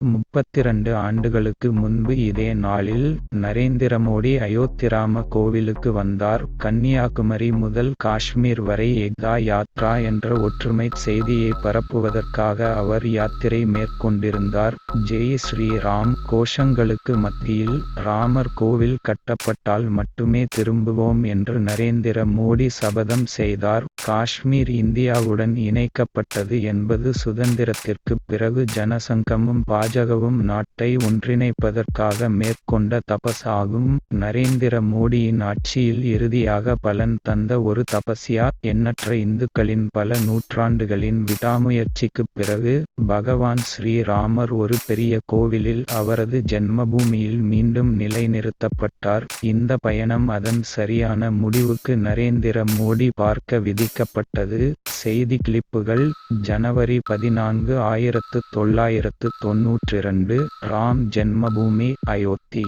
32 ஆண்டுகளுக்கு முன்பு இதே நாளில் நரேந்திர மோடி அயோத்திராம கோவிலுக்கு வந்தார். கன்னியாகுமரி முதல் காஷ்மீர் வரை ஏக்தா யாத்ரா என்ற ஒற்றுமைச் செய்தியை பரப்புவதற்காக அவர் யாத்திரை மேற்கொண்டிருந்தார். ஜெய் ஸ்ரீராம் கோஷங்களுக்கு மத்தியில் ராமர் கோவில் கட்டப்பட்டால் மட்டுமே திரும்புவோம் என்று நரேந்திர மோடி சபதம் செய்தார். காஷ்மீர் இந்தியாவுடன் இணைக்கப்பட்டது என்பது சுதந்திரத்திற்குப் பிறகு ஜனசங்கமும் பாஜகவும் நாட்டை ஒன்றிணைப்பதற்காக மேற்கொண்ட தபஸ் ஆகும். நரேந்திர மோடியின் ஆட்சியில் இறுதியாக பலன் தந்த ஒரு தபஸ்யா. எண்ணற்ற இந்துக்களின் பல நூற்றாண்டுகளின் விடாமுயற்சிக்குப் பிறகு பகவான் ஸ்ரீராமர் ஒரு பெரிய கோவிலில் அவரது ஜென்மபூமியில் மீண்டும் நிலைநிறுத்தப்பட்டார். இந்த பயணம் அதன் சரியான முடிவுக்கு நரேந்திர மோடி பார்க்க விதிக்கப்பட்டது. செய்தி கிளிப்புகள் ஜனவரி 14, 1992 ராம் ஜென்மபூமி அயோத்தி.